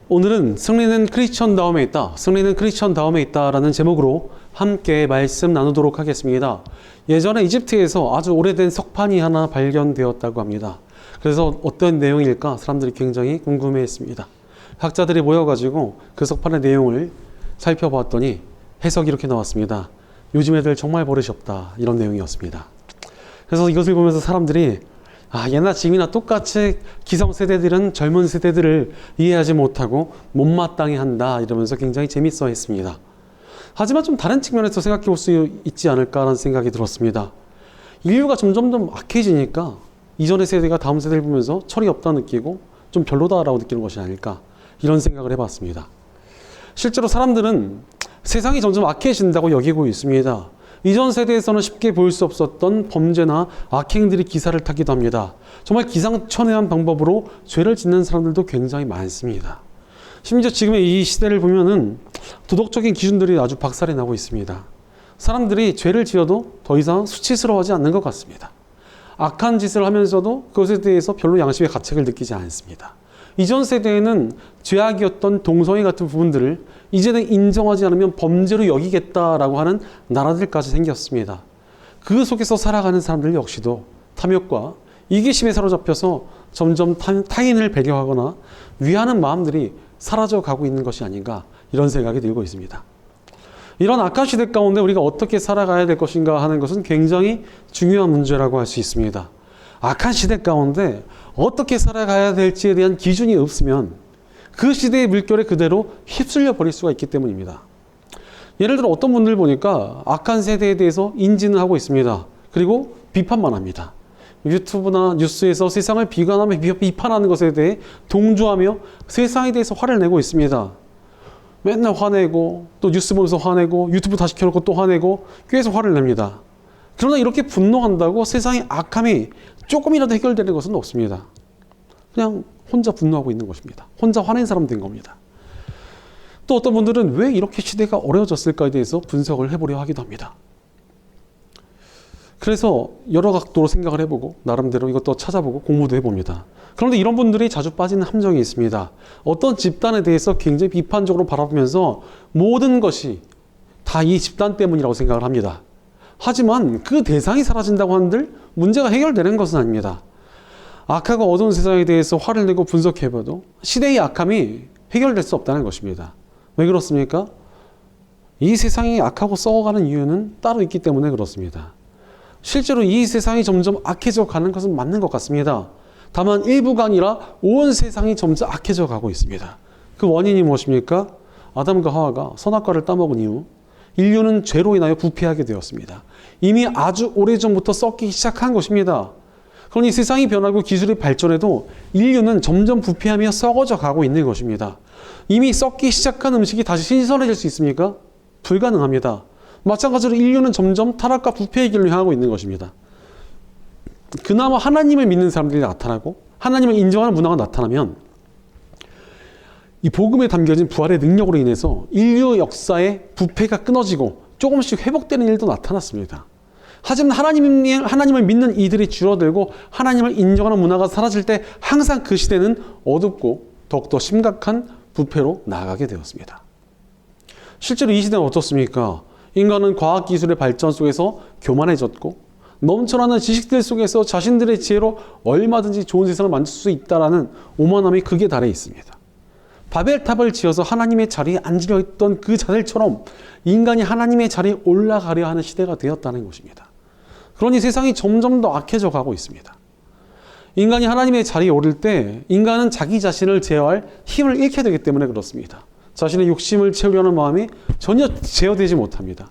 오늘은 승리는 크리스천 다움에 있다. 승리는 크리스천 다움에 있다라는 제목으로 함께 말씀 나누도록 하겠습니다. 예전에 이집트에서 아주 오래된 석판이 하나 발견되었다고 합니다. 그래서 어떤 내용일까 사람들이 굉장히 궁금해했습니다. 학자들이 모여가지고 그 석판의 내용을 살펴봤더니 해석이 이렇게 나왔습니다. 요즘 애들 정말 버릇이 없다, 이런 내용이었습니다. 그래서 이것을 보면서 사람들이 옛날 지금이나 똑같이 기성세대들은 젊은 세대들을 이해하지 못하고 못마땅해 한다, 이러면서 굉장히 재밌어 했습니다. 하지만 좀 다른 측면에서 생각해 볼 수 있지 않을까라는 생각이 들었습니다. 인류가 점점 더 악해지니까 이전의 세대가 다음 세대를 보면서 철이 없다 느끼고 좀 별로다라고 느끼는 것이 아닐까, 이런 생각을 해봤습니다. 실제로 사람들은 세상이 점점 악해진다고 여기고 있습니다. 이전 세대에서는 쉽게 보일 수 없었던 범죄나 악행들이 기사를 타기도 합니다. 정말 기상천외한 방법으로 죄를 짓는 사람들도 굉장히 많습니다. 심지어 지금의 이 시대를 보면은 도덕적인 기준들이 아주 박살이 나고 있습니다. 사람들이 죄를 지어도 더 이상 수치스러워하지 않는 것 같습니다. 악한 짓을 하면서도 그것에 대해서 별로 양심의 가책을 느끼지 않습니다. 이전 세대에는 죄악이었던 동성애 같은 부분들을 이제는 인정하지 않으면 범죄로 여기겠다라고 하는 나라들까지 생겼습니다. 그 속에서 살아가는 사람들 역시도 탐욕과 이기심에 사로잡혀서 점점 타인을 배려하거나 위하는 마음들이 사라져가고 있는 것이 아닌가, 이런 생각이 들고 있습니다. 이런 악한 시대 가운데 우리가 어떻게 살아가야 될 것인가 하는 것은 굉장히 중요한 문제라고 할 수 있습니다. 악한 시대 가운데 어떻게 살아가야 될지에 대한 기준이 없으면 그 시대의 물결에 그대로 휩쓸려 버릴 수가 있기 때문입니다. 예를 들어 어떤 분들 보니까 악한 세대에 대해서 인지는 하고 있습니다. 그리고 비판만 합니다. 유튜브나 뉴스에서 세상을 비관하며 비판하는 것에 대해 동조하며 세상에 대해서 화를 내고 있습니다. 맨날 화내고, 또 뉴스 보면서 화내고, 유튜브 다시 켜놓고 또 화내고, 계속 화를 냅니다. 그러나 이렇게 분노한다고 세상의 악함이 조금이라도 해결되는 것은 없습니다. 그냥 혼자 분노하고 있는 것입니다. 혼자 화낸 사람 된 겁니다. 또 어떤 분들은 왜 이렇게 시대가 어려워졌을까에 대해서 분석을 해보려 하기도 합니다. 그래서 여러 각도로 생각을 해보고 나름대로 이것도 찾아보고 공부도 해봅니다. 그런데 이런 분들이 자주 빠지는 함정이 있습니다. 어떤 집단에 대해서 굉장히 비판적으로 바라보면서 모든 것이 다 이 집단 때문이라고 생각을 합니다. 하지만 그 대상이 사라진다고 한들 문제가 해결되는 것은 아닙니다. 악하고 어두운 세상에 대해서 화를 내고 분석해봐도 시대의 악함이 해결될 수 없다는 것입니다. 왜 그렇습니까? 이 세상이 악하고 썩어가는 이유는 따로 있기 때문에 그렇습니다. 실제로 이 세상이 점점 악해져 가는 것은 맞는 것 같습니다. 다만 일부가 아니라 온 세상이 점점 악해져 가고 있습니다. 그 원인이 무엇입니까? 아담과 하와가 선악과를 따먹은 이후 인류는 죄로 인하여 부패하게 되었습니다. 이미 아주 오래전부터 썩기 시작한 것입니다. 그러니 세상이 변하고 기술이 발전해도 인류는 점점 부패하며 썩어져 가고 있는 것입니다. 이미 썩기 시작한 음식이 다시 신선해질 수 있습니까? 불가능합니다. 마찬가지로 인류는 점점 타락과 부패의 길로 향하고 있는 것입니다. 그나마 하나님을 믿는 사람들이 나타나고 하나님을 인정하는 문화가 나타나면 이 복음에 담겨진 부활의 능력으로 인해서 인류 역사의 부패가 끊어지고 조금씩 회복되는 일도 나타났습니다. 하지만 하나님을 믿는 이들이 줄어들고 하나님을 인정하는 문화가 사라질 때 항상 그 시대는 어둡고 더욱더 심각한 부패로 나아가게 되었습니다. 실제로 이 시대는 어떻습니까? 인간은 과학기술의 발전 속에서 교만해졌고 넘쳐나는 지식들 속에서 자신들의 지혜로 얼마든지 좋은 세상을 만들 수 있다는 오만함이 극에 달해 있습니다. 바벨탑을 지어서 하나님의 자리에 앉으려 했던 그 자들처럼 인간이 하나님의 자리에 올라가려 하는 시대가 되었다는 것입니다. 그러니 세상이 점점 더 악해져 가고 있습니다. 인간이 하나님의 자리에 오를 때 인간은 자기 자신을 제어할 힘을 잃게 되기 때문에 그렇습니다. 자신의 욕심을 채우려는 마음이 전혀 제어되지 못합니다.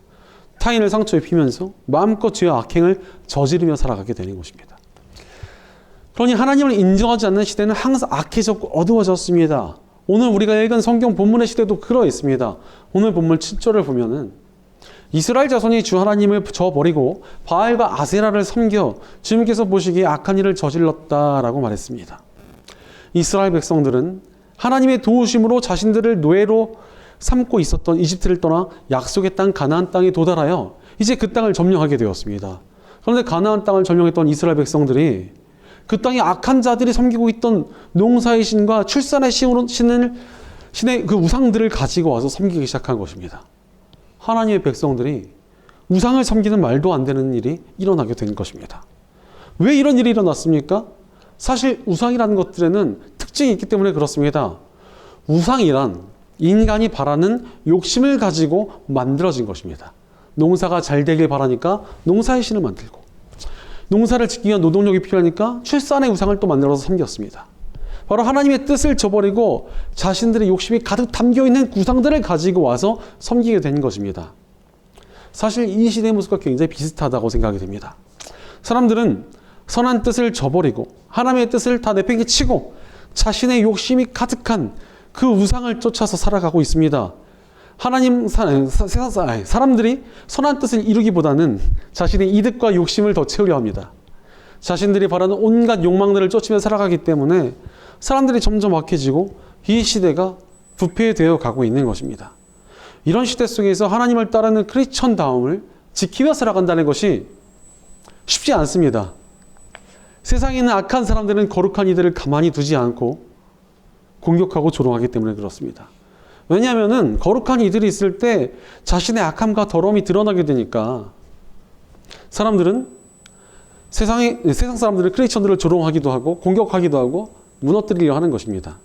타인을 상처 입히면서 마음껏 죄와 악행을 저지르며 살아가게 되는 것입니다. 그러니 하나님을 인정하지 않는 시대는 항상 악해졌고 어두워졌습니다. 오늘 우리가 읽은 성경 본문의 시대도 그러했습니다. 오늘 본문 7절을 보면은 이스라엘 자손이 주 하나님을 저버리고 바알과 아세라를 섬겨 주님께서 보시기에 악한 일을 저질렀다라고 말했습니다. 이스라엘 백성들은 하나님의 도우심으로 자신들을 노예로 삼고 있었던 이집트를 떠나 약속의 땅 가나안 땅에 도달하여 이제 그 땅을 점령하게 되었습니다. 그런데 가나안 땅을 점령했던 이스라엘 백성들이 그 땅에 악한 자들이 섬기고 있던 농사의 신과 출산의 신을 신의 그 우상들을 가지고 와서 섬기기 시작한 것입니다. 하나님의 백성들이 우상을 섬기는 말도 안 되는 일이 일어나게 된 것입니다. 왜 이런 일이 일어났습니까? 사실 우상이라는 것들에는 특징이 있기 때문에 그렇습니다. 우상이란 인간이 바라는 욕심을 가지고 만들어진 것입니다. 농사가 잘 되길 바라니까 농사의 신을 만들고, 농사를 짓기 위한 노동력이 필요하니까 출산의 우상을 또 만들어서 섬겼습니다. 바로 하나님의 뜻을 저버리고 자신들의 욕심이 가득 담겨있는 우상들을 가지고 와서 섬기게 된 것입니다. 사실 이 시대의 모습과 굉장히 비슷하다고 생각이 됩니다. 사람들은 선한 뜻을 저버리고 하나님의 뜻을 다 내팽개치고 자신의 욕심이 가득한 그 우상을 쫓아서 살아가고 있습니다. 사람들이 선한 뜻을 이루기보다는 자신의 이득과 욕심을 더 채우려 합니다. 자신들이 바라는 온갖 욕망들을 쫓으며 살아가기 때문에 사람들이 점점 악해지고 이 시대가 부패되어 가고 있는 것입니다. 이런 시대 속에서 하나님을 따르는 크리스천다움을 지키며 살아간다는 것이 쉽지 않습니다. 세상에 있는 악한 사람들은 거룩한 이들을 가만히 두지 않고 공격하고 조롱하기 때문에 그렇습니다. 왜냐하면 거룩한 이들이 있을 때 자신의 악함과 더러움이 드러나게 되니까 사람들은 세상 사람들은 크리스천들을 조롱하기도 하고 공격하기도 하고 무너뜨리려 하는 것입니다.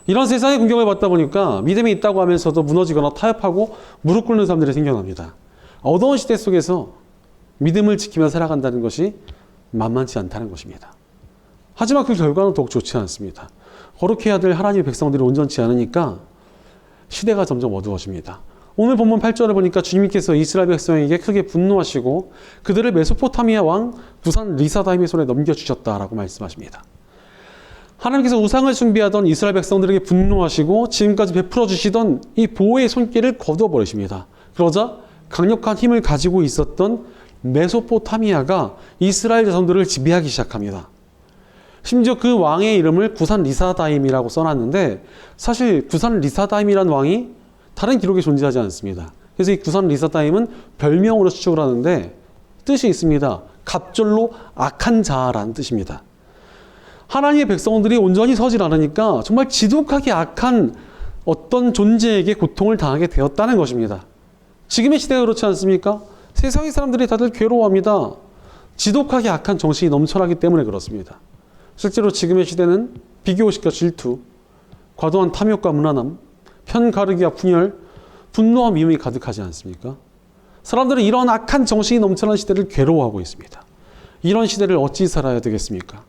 이런 세상의 공격을 받다 보니까 믿음이 있다고 하면서도 무너지거나 타협하고 무릎 꿇는 사람들이 생겨납니다. 어두운 시대 속에서 믿음을 지키며 살아간다는 것이 만만치 않다는 것입니다. 하지만 그 결과는 더욱 좋지 않습니다. 거룩해야 될 하나님의 백성들이 온전치 않으니까 시대가 점점 어두워집니다. 오늘 본문 8절에 보니까 주님께서 이스라엘 백성에게 크게 분노하시고 그들을 메소포타미아 왕 구산 리사다임의 손에 넘겨주셨다라고 말씀하십니다. 하나님께서 우상을 숭배하던 이스라엘 백성들에게 분노하시고 지금까지 베풀어 주시던 이 보호의 손길을 거두어버리십니다. 그러자 강력한 힘을 가지고 있었던 메소포타미아가 이스라엘 자손들을 지배하기 시작합니다. 심지어 그 왕의 이름을 구산 리사다임이라고 써놨는데 사실 구산 리사다임이라는 왕이 다른 기록에 존재하지 않습니다. 그래서 이 구산 리사다임은 별명으로 추측을 하는데 뜻이 있습니다. 갑절로 악한 자라는 뜻입니다. 하나님의 백성들이 온전히 서질 않으니까 정말 지독하게 악한 어떤 존재에게 고통을 당하게 되었다는 것입니다. 지금의 시대가 그렇지 않습니까? 세상의 사람들이 다들 괴로워합니다. 지독하게 악한 정신이 넘쳐나기 때문에 그렇습니다. 실제로 지금의 시대는 비교의식과 질투, 과도한 탐욕과 무난함, 편가르기와 분열, 분노와 미움이 가득하지 않습니까? 사람들은 이런 악한 정신이 넘쳐나는 시대를 괴로워하고 있습니다. 이런 시대를 어찌 살아야 되겠습니까?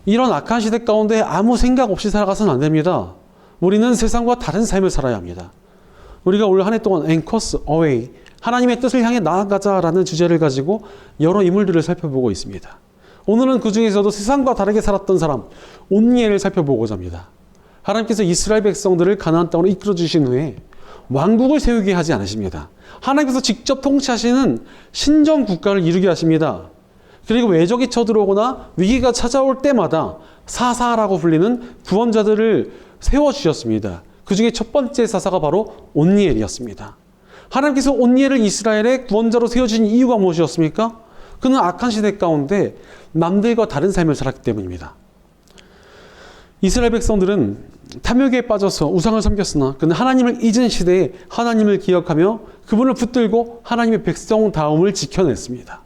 이런 악한 시대 가운데 아무 생각 없이 살아가서는 안 됩니다. 우리는 세상과 다른 삶을 살아야 합니다. 우리가 올 한 해 동안 Anchors Away, 하나님의 뜻을 향해 나아가자라는 주제를 가지고 여러 인물들을 살펴보고 있습니다. 오늘은 그 중에서도 세상과 다르게 살았던 사람, 온니엘을 살펴보고자 합니다. 하나님께서 이스라엘 백성들을 가나안 땅으로 이끌어 주신 후에 왕국을 세우게 하지 않으십니다. 하나님께서 직접 통치하시는 신정 국가를 이루게 하십니다. 그리고 외적이 쳐들어오거나 위기가 찾아올 때마다 사사라고 불리는 구원자들을 세워주셨습니다. 그 중에 첫 번째 사사가 바로 온니엘이었습니다. 하나님께서 온니엘을 이스라엘의 구원자로 세워주신 이유가 무엇이었습니까? 그는 악한 시대 가운데 남들과 다른 삶을 살았기 때문입니다. 이스라엘 백성들은 탐욕에 빠져서 우상을 섬겼으나 그는 하나님을 잊은 시대에 하나님을 기억하며 그분을 붙들고 하나님의 백성다움을 지켜냈습니다.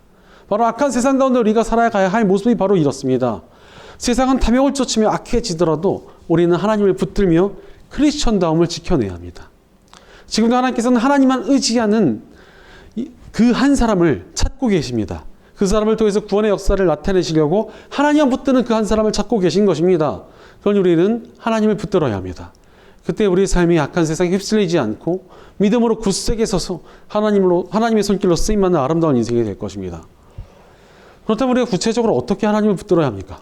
바로 악한 세상 가운데 우리가 살아가야 할 모습이 바로 이렇습니다. 세상은 탐욕을 쫓으며 악해지더라도 우리는 하나님을 붙들며 크리스천다움을 지켜내야 합니다. 지금도 하나님께서는 하나님만 의지하는 그 한 사람을 찾고 계십니다. 그 사람을 통해서 구원의 역사를 나타내시려고 하나님만 붙드는 그 한 사람을 찾고 계신 것입니다. 그러니 우리는 하나님을 붙들어야 합니다. 그때 우리의 삶이 악한 세상에 휩쓸리지 않고 믿음으로 굳세게 서서 하나님의 손길로 쓰임받는 아름다운 인생이 될 것입니다. 그렇다면 우리가 구체적으로 어떻게 하나님을 붙들어야 합니까?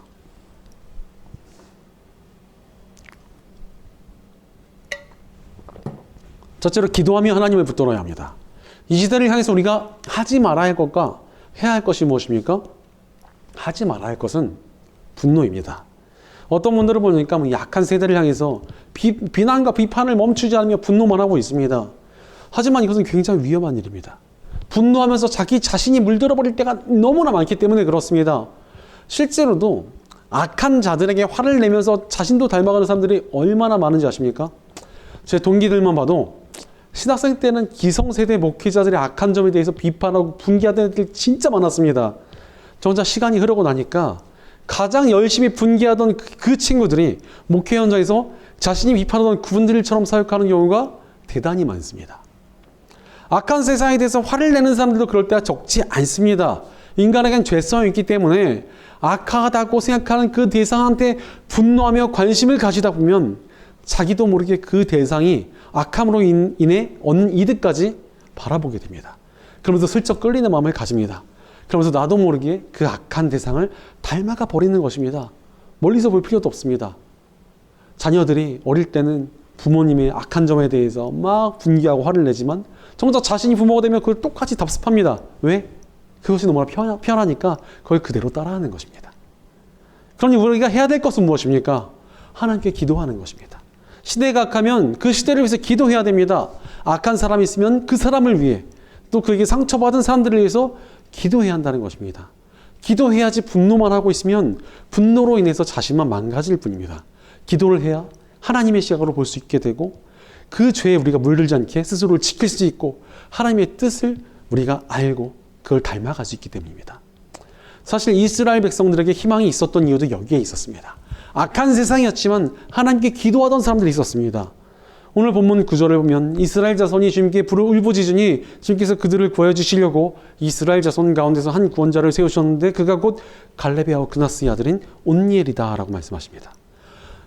첫째로 기도하며 하나님을 붙들어야 합니다. 이 시대를 향해서 우리가 하지 말아야 할 것과 해야 할 것이 무엇입니까? 하지 말아야 할 것은 분노입니다. 어떤 분들을 보니까 약한 세대를 향해서 비난과 비판을 멈추지 않으며 분노만 하고 있습니다. 하지만 이것은 굉장히 위험한 일입니다. 분노하면서 자기 자신이 물들어 버릴 때가 너무나 많기 때문에 그렇습니다. 실제로도 악한 자들에게 화를 내면서 자신도 닮아가는 사람들이 얼마나 많은지 아십니까? 제 동기들만 봐도 신학생 때는 기성세대 목회자들의 악한 점에 대해서 비판하고 분개하던 애들 진짜 많았습니다. 정작 시간이 흐르고 나니까 가장 열심히 분개하던 그 친구들이 목회 현장에서 자신이 비판하던 그분들처럼 사역하는 경우가 대단히 많습니다. 악한 세상에 대해서 화를 내는 사람들도 그럴 때가 적지 않습니다. 인간에겐 죄성이 있기 때문에 악하다고 생각하는 그 대상한테 분노하며 관심을 가지다 보면 자기도 모르게 그 대상이 악함으로 인해 얻는 이득까지 바라보게 됩니다. 그러면서 슬쩍 끌리는 마음을 가집니다. 그러면서 나도 모르게 그 악한 대상을 닮아가 버리는 것입니다. 멀리서 볼 필요도 없습니다. 자녀들이 어릴 때는 부모님의 악한 점에 대해서 막 분개하고 화를 내지만 정작 자신이 부모가 되면 그걸 똑같이 답습합니다. 왜? 그것이 너무나 편하니까 그걸 그대로 따라하는 것입니다. 그러니 우리가 해야 될 것은 무엇입니까? 하나님께 기도하는 것입니다. 시대가 악하면 그 시대를 위해서 기도해야 됩니다. 악한 사람이 있으면 그 사람을 위해 또 그에게 상처받은 사람들을 위해서 기도해야 한다는 것입니다. 기도해야지 분노만 하고 있으면 분노로 인해서 자신만 망가질 뿐입니다. 기도를 해야 하나님의 시각으로 볼 수 있게 되고 그 죄에 우리가 물들지 않게 스스로를 지킬 수 있고 하나님의 뜻을 우리가 알고 그걸 닮아갈 수 있기 때문입니다. 사실 이스라엘 백성들에게 희망이 있었던 이유도 여기에 있었습니다. 악한 세상이었지만 하나님께 기도하던 사람들이 있었습니다. 오늘 본문 9절을 보면 이스라엘 자손이 주님께 울부짖으니 주님께서 그들을 구하여 주시려고 이스라엘 자손 가운데서 한 구원자를 세우셨는데 그가 곧 갈렙의 아우 그나스의 아들인 온니엘이다 라고 말씀하십니다.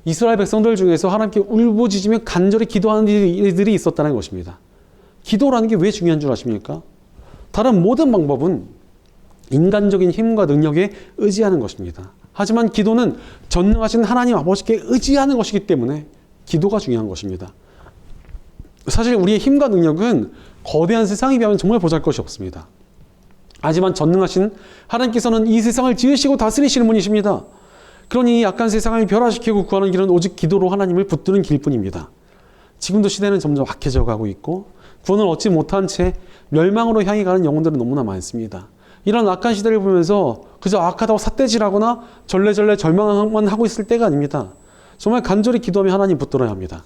이스라엘 백성들 중에서 하나님께 울부짖으며 간절히 기도하는 이들이 있었다는 것입니다. 기도라는 게 왜 중요한 줄 아십니까? 다른 모든 방법은 인간적인 힘과 능력에 의지하는 것입니다. 하지만 기도는 전능하신 하나님 아버지께 의지하는 것이기 때문에 기도가 중요한 것입니다. 사실 우리의 힘과 능력은 거대한 세상에 비하면 정말 보잘것이 없습니다. 하지만 전능하신 하나님께서는 이 세상을 지으시고 다스리시는 분이십니다. 그러니 이 약한 세상을 변화시키고 구하는 길은 오직 기도로 하나님을 붙드는 길뿐입니다. 지금도 시대는 점점 악해져 가고 있고 구원을 얻지 못한 채 멸망으로 향해 가는 영혼들은 너무나 많습니다. 이런 악한 시대를 보면서 그저 악하다고 삿대질하거나 절레절레 절망만 하고 있을 때가 아닙니다. 정말 간절히 기도하며 하나님 붙들어야 합니다.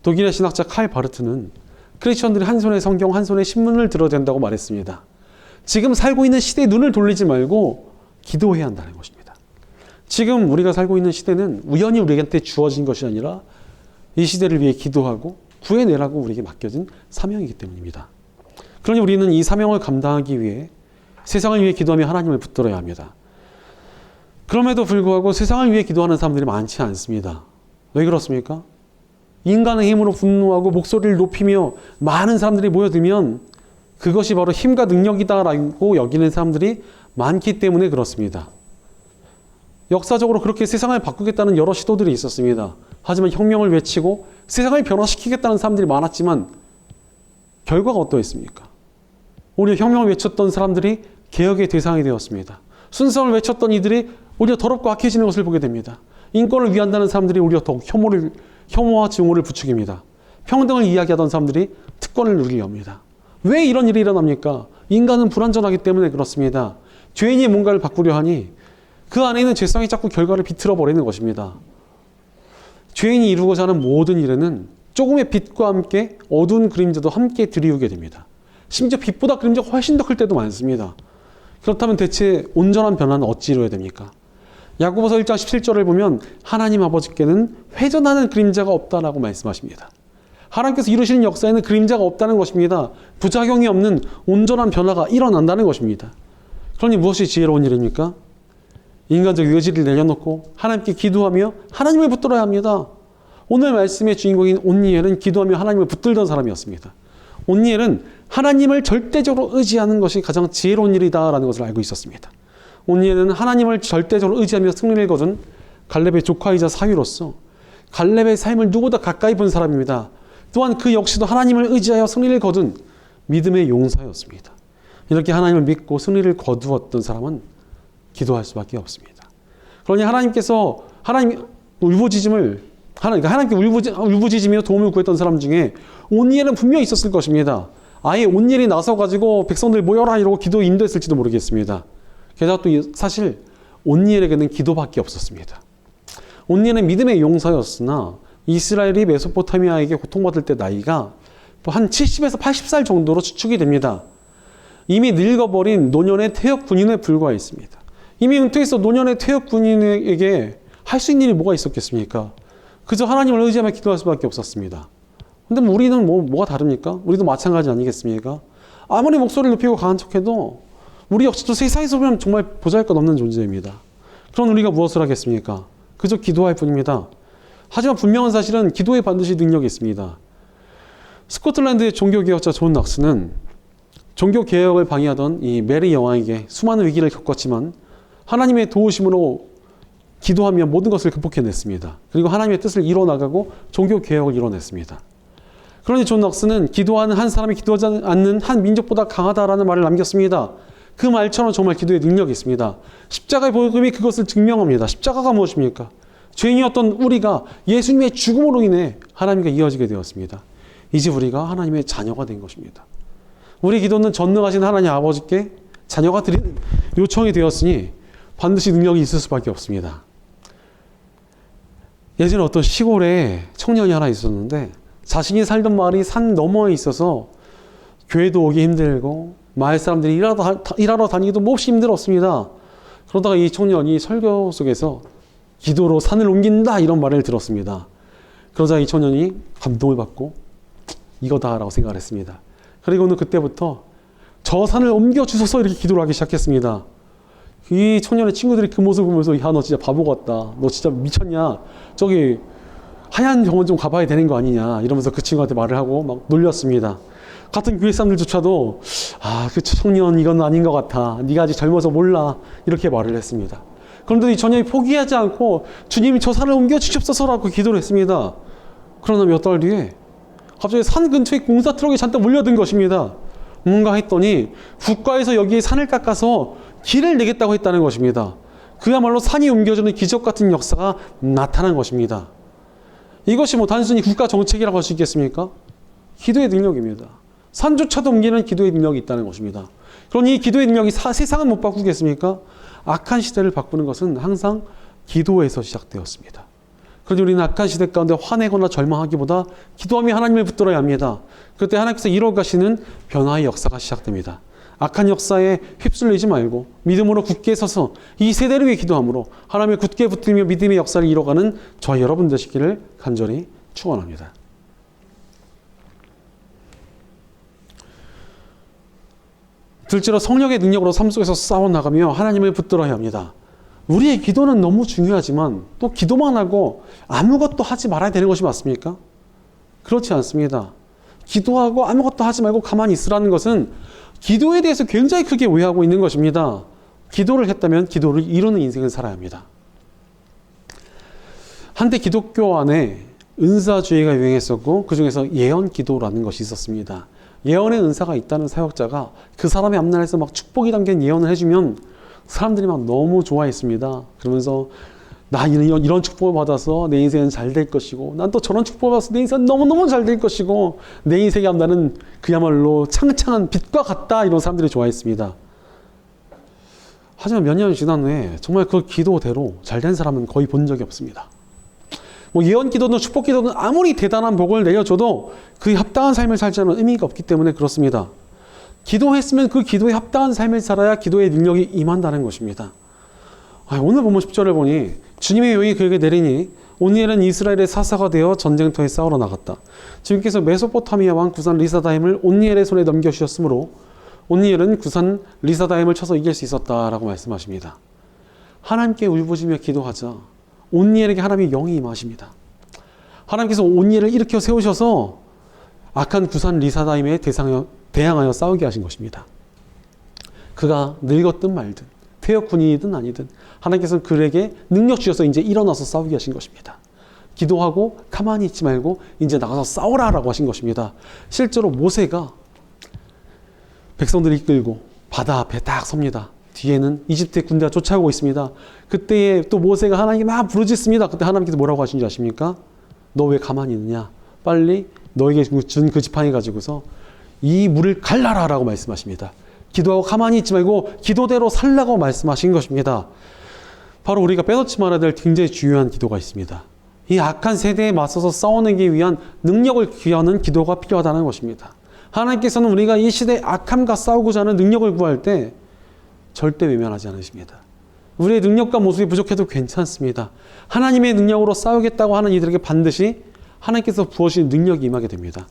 독일의 신학자 칼 바르트는 크리스천들이 한 손에 성경 한 손에 신문을 들어야 된다고 말했습니다. 지금 살고 있는 시대에 눈을 돌리지 말고 기도해야 한다는 것입니다. 지금 우리가 살고 있는 시대는 우연히 우리한테 주어진 것이 아니라 이 시대를 위해 기도하고 구해내라고 우리에게 맡겨진 사명이기 때문입니다. 그러니 우리는 이 사명을 감당하기 위해 세상을 위해 기도하며 하나님을 붙들어야 합니다. 그럼에도 불구하고 세상을 위해 기도하는 사람들이 많지 않습니다. 왜 그렇습니까? 인간의 힘으로 분노하고 목소리를 높이며 많은 사람들이 모여들면 그것이 바로 힘과 능력이다라고 여기는 사람들이 많기 때문에 그렇습니다. 역사적으로 그렇게 세상을 바꾸겠다는 여러 시도들이 있었습니다. 하지만 혁명을 외치고 세상을 변화시키겠다는 사람들이 많았지만 결과가 어떠했습니까? 오히려 혁명을 외쳤던 사람들이 개혁의 대상이 되었습니다. 순성을 외쳤던 이들이 오히려 더럽고 악해지는 것을 보게 됩니다. 인권을 위한다는 사람들이 오히려 더욱 혐오와 증오를 부추깁니다. 평등을 이야기하던 사람들이 특권을 누리려 합니다. 왜 이런 일이 일어납니까? 인간은 불완전하기 때문에 그렇습니다. 죄인이 뭔가를 바꾸려 하니 그 안에 있는 죄성이 자꾸 결과를 비틀어 버리는 것입니다. 죄인이 이루고자 하는 모든 일에는 조금의 빛과 함께 어두운 그림자도 함께 들이우게 됩니다. 심지어 빛보다 그림자가 훨씬 더 클 때도 많습니다. 그렇다면 대체 온전한 변화는 어찌 이루어야 됩니까? 야고보서 1장 17절을 보면 하나님 아버지께는 회전하는 그림자가 없다라고 말씀하십니다. 하나님께서 이루시는 역사에는 그림자가 없다는 것입니다. 부작용이 없는 온전한 변화가 일어난다는 것입니다. 그러니 무엇이 지혜로운 일입니까? 인간적 의지를 내려놓고 하나님께 기도하며 하나님을 붙들어야 합니다. 오늘 말씀의 주인공인 온니엘은 기도하며 하나님을 붙들던 사람이었습니다. 온니엘은 하나님을 절대적으로 의지하는 것이 가장 지혜로운 일이다라는 것을 알고 있었습니다. 온니엘은 하나님을 절대적으로 의지하며 승리를 거둔 갈렙의 조카이자 사위로서 갈렙의 삶을 누구보다 가까이 본 사람입니다. 또한 그 역시도 하나님을 의지하여 승리를 거둔 믿음의 용사였습니다. 이렇게 하나님을 믿고 승리를 거두었던 사람은 기도할 수밖에 없습니다. 그러니 하나님께서 하나님께 울부짖으며 도움을 구했던 사람 중에 온니엘은 분명히 있었을 것입니다. 아예 온니엘이 나서가지고 백성들 모여라 이러고 기도 인도했을지도 모르겠습니다. 게다가 또 사실 온니엘에게는 기도밖에 없었습니다. 온니엘은 믿음의 용사였으나 이스라엘이 메소포타미아에게 고통받을 때 나이가 한 70에서 80살 정도로 추측이 됩니다. 이미 늙어버린 노년의 퇴역 군인에 불과해 있습니다. 이미 은퇴해서 노년의 퇴역 군인에게 할 수 있는 일이 뭐가 있었겠습니까? 그저 하나님을 의지하며 기도할 수밖에 없었습니다. 근데 우리는 뭐가 다릅니까? 우리도 마찬가지 아니겠습니까? 아무리 목소리를 높이고 강한 척해도 우리 역시도 세상에서 보면 정말 보잘것없는 존재입니다. 그런 우리가 무엇을 하겠습니까? 그저 기도할 뿐입니다. 하지만 분명한 사실은 기도에 반드시 능력이 있습니다. 스코틀랜드의 종교개혁자 존 락스는 종교개혁을 방해하던 이 메리 여왕에게 수많은 위기를 겪었지만 하나님의 도우심으로 기도하며 모든 것을 극복해냈습니다. 그리고 하나님의 뜻을 이뤄나가고 종교개혁을 이뤄냈습니다. 그러니 존 락스는 기도하는 한 사람이 기도하지 않는 한 민족보다 강하다라는 말을 남겼습니다. 그 말처럼 정말 기도에 능력이 있습니다. 십자가의 복음이 그것을 증명합니다. 십자가가 무엇입니까? 죄인이었던 우리가 예수님의 죽음으로 인해 하나님과 이어지게 되었습니다. 이제 우리가 하나님의 자녀가 된 것입니다. 우리 기도는 전능하신 하나님 아버지께 자녀가 드리는 요청이 되었으니 반드시 능력이 있을 수밖에 없습니다. 예전에 어떤 시골에 청년이 하나 있었는데 자신이 살던 마을이 산 너머에 있어서 교회도 오기 힘들고 마을 사람들이 일하러 다니기도 몹시 힘들었습니다. 그러다가 이 청년이 설교 속에서 기도로 산을 옮긴다 이런 말을 들었습니다. 그러자 이 청년이 감동을 받고 이거다라고 생각을 했습니다. 그리고는 그때부터 저 산을 옮겨주셔서 이렇게 기도를 하기 시작했습니다. 이 청년의 친구들이 그 모습을 보면서 야, 너 진짜 바보 같다. 너 진짜 미쳤냐. 저기 하얀 병원 좀 가봐야 되는 거 아니냐. 이러면서 그 친구한테 말을 하고 막 놀렸습니다. 같은 교회 사람들조차도 그 청년 이건 아닌 것 같아. 네가 아직 젊어서 몰라. 이렇게 말을 했습니다. 그런데 이 청년이 포기하지 않고 주님이 저 산을 옮겨주시옵소서라고 기도를 했습니다. 그러나 몇 달 뒤에 갑자기 산 근처에 공사 트럭이 잔뜩 몰려든 것입니다. 뭔가 했더니 국가에서 여기에 산을 깎아서 길을 내겠다고 했다는 것입니다. 그야말로 산이 옮겨지는 기적 같은 역사가 나타난 것입니다. 이것이 단순히 국가 정책이라고 할 수 있겠습니까? 기도의 능력입니다. 산조차도 옮기는 기도의 능력이 있다는 것입니다. 그러니 이 기도의 능력이 세상은 못 바꾸겠습니까? 악한 시대를 바꾸는 것은 항상 기도에서 시작되었습니다. 그런데 우리는 악한 시대 가운데 화내거나 절망하기보다 기도하며 하나님을 붙들어야 합니다. 그때 하나님께서 이뤄 가시는 변화의 역사가 시작됩니다. 악한 역사에 휩쓸리지 말고 믿음으로 굳게 서서 이 세대를 위해 기도함으로 하나님을 굳게 붙들며 믿음의 역사를 이뤄가는 저희 여러분 되시기를 간절히 축원합니다. 둘째로 성령의 능력으로 삶 속에서 싸워나가며 하나님을 붙들어야 합니다. 우리의 기도는 너무 중요하지만 또 기도만 하고 아무것도 하지 말아야 되는 것이 맞습니까? 그렇지 않습니다. 기도하고 아무것도 하지 말고 가만히 있으라는 것은 기도에 대해서 굉장히 크게 오해하고 있는 것입니다. 기도를 했다면 기도를 이루는 인생을 살아야 합니다. 한때 기독교 안에 은사주의가 유행했었고 그 중에서 예언 기도라는 것이 있었습니다. 예언의 은사가 있다는 사역자가 그 사람의 앞날에서 막 축복이 담긴 예언을 해주면 사람들이 막 너무 좋아했습니다. 그러면서 나 이런 축복을 받아서 내 인생은 잘 될 것이고 난 또 저런 축복을 받아서 내 인생은 너무너무 잘 될 것이고 내 인생의 앞날은 그야말로 창창한 빛과 같다 이런 사람들이 좋아했습니다. 하지만 몇 년 지난 후에 정말 그 기도대로 잘 된 사람은 거의 본 적이 없습니다. 예언 기도든 축복 기도든 아무리 대단한 복을 내려줘도 그에 합당한 삶을 살지 않으면 의미가 없기 때문에 그렇습니다. 기도했으면 그 기도에 합당한 삶을 살아야 기도의 능력이 임한다는 것입니다. 오늘 보면 10절을 보니 주님의 영이 그에게 내리니 온니엘은 이스라엘의 사사가 되어 전쟁터에 싸우러 나갔다. 주님께서 메소포타미아 왕 구산 리사다임을 온니엘의 손에 넘겨주셨으므로 온니엘은 구산 리사다임을 쳐서 이길 수 있었다라고 말씀하십니다. 하나님께 울부짖으며 기도하자 온니엘에게 하나님의 영이 임하십니다. 하나님께서 온니엘을 일으켜 세우셔서 악한 구산 리사다임에 대항하여 싸우게 하신 것입니다. 그가 늙었든 말든 퇴역 군인이든 아니든 하나님께서는 그에게 능력 주셔서 이제 일어나서 싸우게 하신 것입니다. 기도하고 가만히 있지 말고 이제 나가서 싸우라라고 하신 것입니다. 실제로 모세가 백성들을 이끌고 바다 앞에 딱 섭니다. 뒤에는 이집트의 군대가 쫓아오고 있습니다. 그때에 또 모세가 하나님께 막 부르짖습니다. 그때 하나님께서 뭐라고 하신지 아십니까? 너 왜 가만히 있느냐? 빨리 너에게 준 그 지팡이 가지고서 이 물을 갈라라 라고 말씀하십니다. 기도하고 가만히 있지 말고 기도대로 살라고 말씀하신 것입니다. 바로 우리가 빼놓지 말아야 될 굉장히 중요한 기도가 있습니다. 이 악한 세대에 맞서서 싸워내기 위한 능력을 구하는 기도가 필요하다는 것입니다. 하나님께서는 우리가 이 시대의 악함과 싸우고자 하는 능력을 구할 때 절대 외면하지 않으십니다. 우리의 능력과 모습이 부족해도 괜찮습니다. 하나님의 능력으로 싸우겠다고 하는 이들에게 반드시 하나님께서 부어주신 능력이 임하게 됩니다.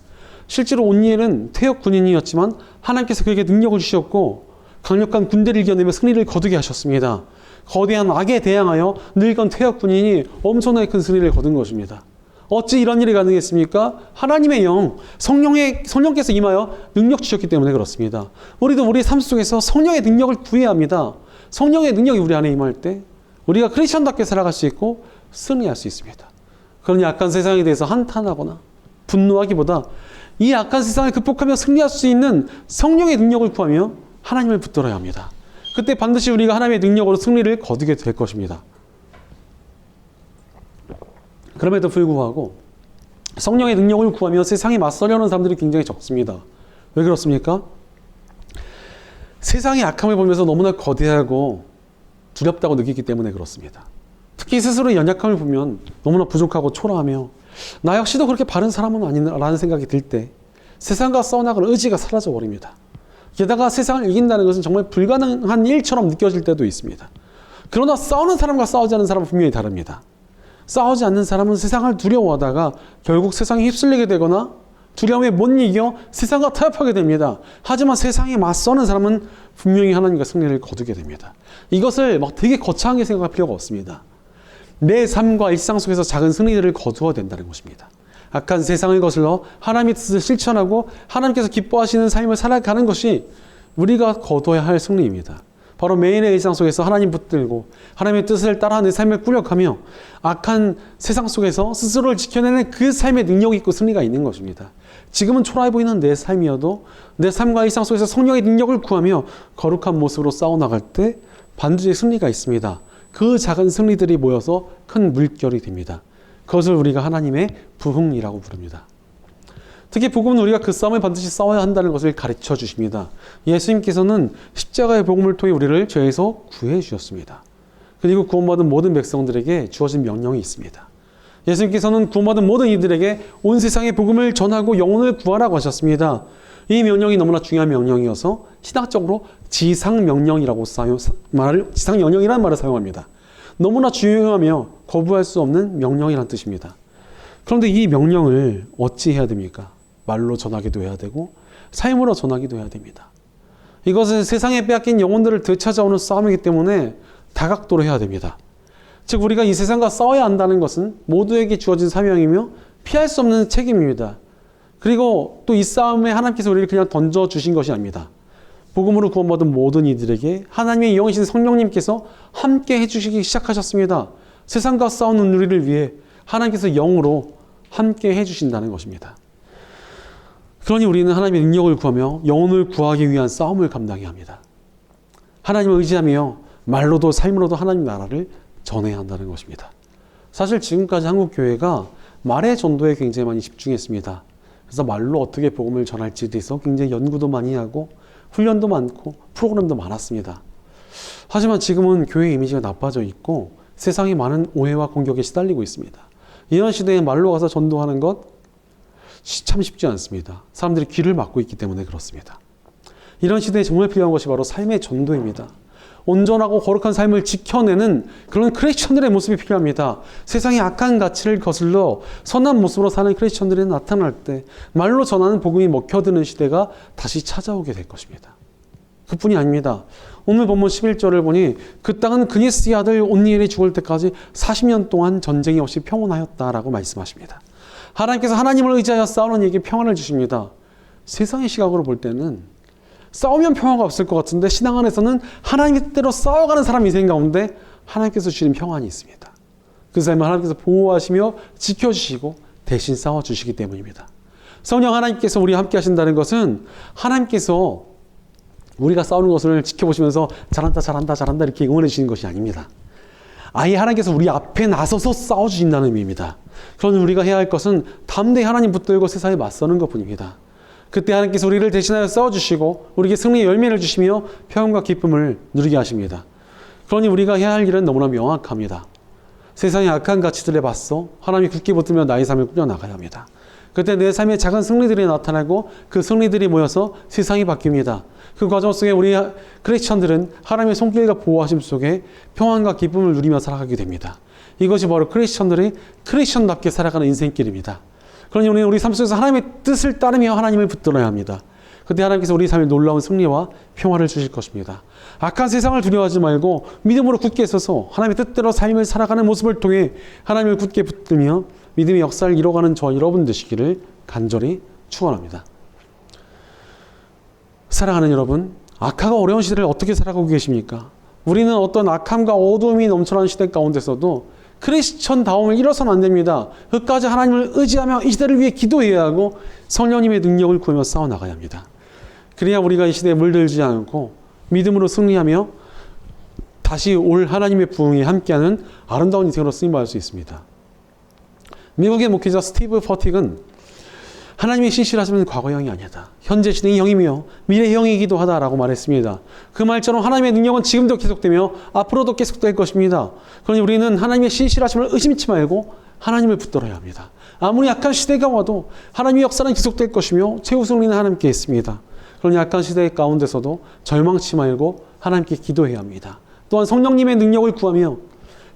실제로 온니엘은 퇴역 군인이었지만 하나님께서 그에게 능력을 주셨고 강력한 군대를 이겨내며 승리를 거두게 하셨습니다. 거대한 악에 대항하여 늙은 퇴역 군인이 엄청나게 큰 승리를 거둔 것입니다. 어찌 이런 일이 가능했습니까? 하나님의 영, 성령께서 임하여 능력 주셨기 때문에 그렇습니다. 우리도 우리의 삶 속에서 성령의 능력을 구해야 합니다. 성령의 능력이 우리 안에 임할 때 우리가 크리스천답게 살아갈 수 있고 승리할 수 있습니다. 그러니 악한 세상에 대해서 한탄하거나 분노하기보다 이 악한 세상을 극복하며 승리할 수 있는 성령의 능력을 구하며 하나님을 붙들어야 합니다. 그때 반드시 우리가 하나님의 능력으로 승리를 거두게 될 것입니다. 그럼에도 불구하고 성령의 능력을 구하며 세상에 맞서려는 사람들이 굉장히 적습니다. 왜 그렇습니까? 세상의 악함을 보면서 너무나 거대하고 두렵다고 느끼기 때문에 그렇습니다. 특히 스스로의 연약함을 보면 너무나 부족하고 초라하며 나 역시도 그렇게 바른 사람은 아니라는 생각이 들 때 세상과 싸워나갈 의지가 사라져버립니다. 게다가 세상을 이긴다는 것은 정말 불가능한 일처럼 느껴질 때도 있습니다. 그러나 싸우는 사람과 싸우지 않는 사람은 분명히 다릅니다. 싸우지 않는 사람은 세상을 두려워하다가 결국 세상에 휩쓸리게 되거나 두려움에 못 이겨 세상과 타협하게 됩니다. 하지만 세상에 맞서는 사람은 분명히 하나님과 승리를 거두게 됩니다. 이것을 막 되게 거창하게 생각할 필요가 없습니다. 내 삶과 일상 속에서 작은 승리들을 거두어야 된다는 것입니다. 악한 세상을 거슬러 하나님의 뜻을 실천하고 하나님께서 기뻐하시는 삶을 살아가는 것이 우리가 거두어야 할 승리입니다. 바로 매일의 일상 속에서 하나님 붙들고 하나님의 뜻을 따라 내 삶을 꾸려가며 악한 세상 속에서 스스로를 지켜내는 그 삶의 능력이 있고 승리가 있는 것입니다. 지금은 초라해 보이는 내 삶이어도 내 삶과 일상 속에서 성령의 능력을 구하며 거룩한 모습으로 싸워나갈 때 반드시 승리가 있습니다. 그 작은 승리들이 모여서 큰 물결이 됩니다. 그것을 우리가 하나님의 부흥이라고 부릅니다. 특히 복음은 우리가 그 싸움을 반드시 싸워야 한다는 것을 가르쳐 주십니다. 예수님께서는 십자가의 복음을 통해 우리를 죄에서 구해 주셨습니다. 그리고 구원받은 모든 백성들에게 주어진 명령이 있습니다. 예수님께서는 구원받은 모든 이들에게 온 세상의 복음을 전하고 영혼을 구하라고 하셨습니다. 이 명령이 너무나 중요한 명령이어서 신학적으로 지상명령이라는 말을 사용합니다. 너무나 중요하며 거부할 수 없는 명령이란 뜻입니다. 그런데 이 명령을 어찌 해야 됩니까? 말로 전하기도 해야 되고 삶으로 전하기도 해야 됩니다. 이것은 세상에 빼앗긴 영혼들을 되찾아오는 싸움이기 때문에 다각도로 해야 됩니다. 즉 우리가 이 세상과 싸워야 한다는 것은 모두에게 주어진 사명이며 피할 수 없는 책임입니다. 그리고 또 이 싸움에 하나님께서 우리를 그냥 던져주신 것이 아닙니다. 복음으로 구원받은 모든 이들에게 하나님의 영이신 성령님께서 함께 해주시기 시작하셨습니다. 세상과 싸우는 우리를 위해 하나님께서 영으로 함께 해주신다는 것입니다. 그러니 우리는 하나님의 능력을 구하며 영혼을 구하기 위한 싸움을 감당해야 합니다. 하나님을 의지하며 말로도 삶으로도 하나님 나라를 전해야 한다는 것입니다. 사실 지금까지 한국교회가 말의 전도에 굉장히 많이 집중했습니다. 그래서 말로 어떻게 복음을 전할지에 대해서 굉장히 연구도 많이 하고 훈련도 많고 프로그램도 많았습니다. 하지만 지금은 교회의 이미지가 나빠져 있고 세상이 많은 오해와 공격에 시달리고 있습니다. 이런 시대에 말로 가서 전도하는 것 참 쉽지 않습니다. 사람들이 귀를 막고 있기 때문에 그렇습니다. 이런 시대에 정말 필요한 것이 바로 삶의 전도입니다. 온전하고 거룩한 삶을 지켜내는 그런 크리스천들의 모습이 필요합니다. 세상의 악한 가치를 거슬러 선한 모습으로 사는 크리스천들이 나타날 때 말로 전하는 복음이 먹혀드는 시대가 다시 찾아오게 될 것입니다. 그뿐이 아닙니다. 오늘 본문 11절을 보니 그 땅은 그니스의 아들 온니엘이 죽을 때까지 40년 동안 전쟁이 없이 평온하였다라고 말씀하십니다. 하나님께서 하나님을 의지하여 싸우는 이에게 평안을 주십니다. 세상의 시각으로 볼 때는 싸우면 평화가 없을 것 같은데 신앙 안에서는 하나님의 뜻대로 싸워가는 사람 인생 가운데 하나님께서 주시는 평안이 있습니다. 그 삶을 하나님께서 보호하시며 지켜주시고 대신 싸워주시기 때문입니다. 성령 하나님께서 우리와 함께 하신다는 것은 하나님께서 우리가 싸우는 것을 지켜보시면서 잘한다 이렇게 응원해 주시는 것이 아닙니다. 아예 하나님께서 우리 앞에 나서서 싸워주신다는 의미입니다. 그러니 우리가 해야 할 것은 담대히 하나님 붙들고 세상에 맞서는 것뿐입니다. 그때 하나님께서 우리를 대신하여 싸워주시고 우리에게 승리의 열매를 주시며 평안과 기쁨을 누리게 하십니다. 그러니 우리가 해야 할 일은 너무나 명확합니다. 세상의 악한 가치들에 맞서 하나님이 굳게 붙들며 나의 삶을 꾸려나가야 합니다. 그때 내 삶에 작은 승리들이 나타나고 그 승리들이 모여서 세상이 바뀝니다. 그 과정 속에 우리 크리스천들은 하나님의 손길과 보호하심 속에 평안과 기쁨을 누리며 살아가게 됩니다. 이것이 바로 크리스천들이 크리스천답게 살아가는 인생길입니다. 그러니 우리는 우리 삶 속에서 하나님의 뜻을 따르며 하나님을 붙들어야 합니다. 그때 하나님께서 우리 삶에 놀라운 승리와 평화를 주실 것입니다. 악한 세상을 두려워하지 말고 믿음으로 굳게 서서 하나님의 뜻대로 삶을 살아가는 모습을 통해 하나님을 굳게 붙들며 믿음의 역사를 이뤄가는 저와 여러분 되시기를 간절히 축원합니다. 사랑하는 여러분, 악하고 어려운 시대를 어떻게 살아가고 계십니까? 우리는 어떤 악함과 어두움이 넘쳐나는 시대 가운데서도 크리스천다움을 잃어서는 안 됩니다. 끝까지 하나님을 의지하며 이 시대를 위해 기도해야 하고 성령님의 능력을 구하며 싸워나가야 합니다. 그래야 우리가 이 시대에 물들지 않고 믿음으로 승리하며 다시 올 하나님의 부흥에 함께하는 아름다운 인생으로 쓰임받을 수 있습니다. 미국의 목회자 스티브 퍼틱은 하나님의 신실하심은 과거형이 아니다. 현재 진행의 형이며 미래의 형이기도 하다라고 말했습니다. 그 말처럼 하나님의 능력은 지금도 계속되며 앞으로도 계속될 것입니다. 그러니 우리는 하나님의 신실하심을 의심치 말고 하나님을 붙들어야 합니다. 아무리 약한 시대가 와도 하나님의 역사는 계속될 것이며 최후 승리는 하나님께 있습니다. 그러니 약한 시대 가운데서도 절망치 말고 하나님께 기도해야 합니다. 또한 성령님의 능력을 구하며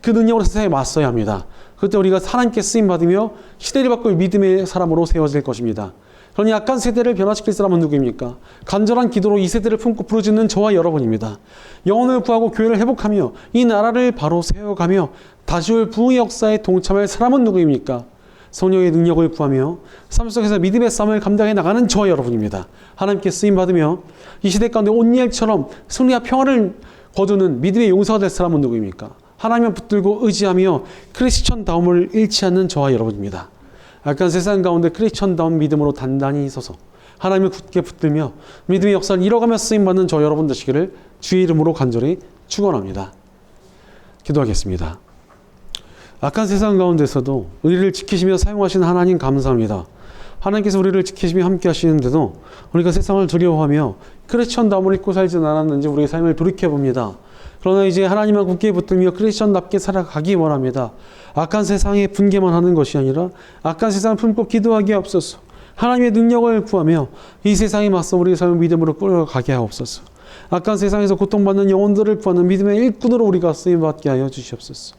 그 능력으로 세상에 맞서야 합니다. 그때 우리가 하나님께 쓰임받으며 시대를 바꿀 믿음의 사람으로 세워질 것입니다. 그러니 약한 세대를 변화시킬 사람은 누구입니까? 간절한 기도로 이 세대를 품고 부르짖는 저와 여러분입니다. 영혼을 구하고 교회를 회복하며 이 나라를 바로 세워가며 다시 올 부흥의 역사에 동참할 사람은 누구입니까? 성령의 능력을 구하며 삶 속에서 믿음의 싸움을 감당해 나가는 저와 여러분입니다. 하나님께 쓰임받으며 이 시대 가운데 온니엘처럼 승리와 평화를 거두는 믿음의 용사가 될 사람은 누구입니까? 하나님을 붙들고 의지하며 크리스천다움을 잃지 않는 저와 여러분입니다. 약간 세상 가운데 크리스천다운 믿음으로 단단히 서서 하나님을 굳게 붙들며 믿음의 역사를 이뤄가며 쓰임받는 저 여러분 되시기를 주의 이름으로 간절히 축원합니다. 기도하겠습니다. 악한 세상 가운데서도 우리를 지키시며 사용하시는 하나님 감사합니다. 하나님께서 우리를 지키시며 함께 하시는데도 우리가 세상을 두려워하며 크리스천다움을 잊고 살지 않았는지 우리의 삶을 돌이켜봅니다. 그러나 이제 하나님만 굳게 붙들며 크리스천답게 살아가기 원합니다. 악한 세상에 분개만 하는 것이 아니라 악한 세상을 품고 기도하게 하옵소서. 하나님의 능력을 구하며 이 세상에 맞서 우리의 삶을 믿음으로 끌어가게 하옵소서. 악한 세상에서 고통받는 영혼들을 구하는 믿음의 일꾼으로 우리가 쓰임받게 하여 주시옵소서.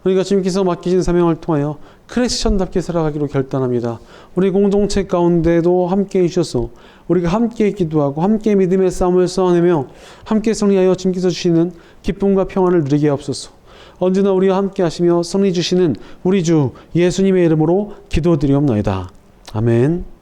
우리가 주님께서 맡기신 사명을 통하여 크리스천답게 살아가기로 결단합니다. 우리 공동체 가운데도 함께 해주셔서 우리가 함께 기도하고 함께 믿음의 싸움을 싸워내며 함께 승리하여 주님께서 주시는 기쁨과 평안을 누리게 하옵소서. 언제나 우리와 함께 하시며 승리 주시는 우리 주 예수님의 이름으로 기도드리옵나이다. 아멘.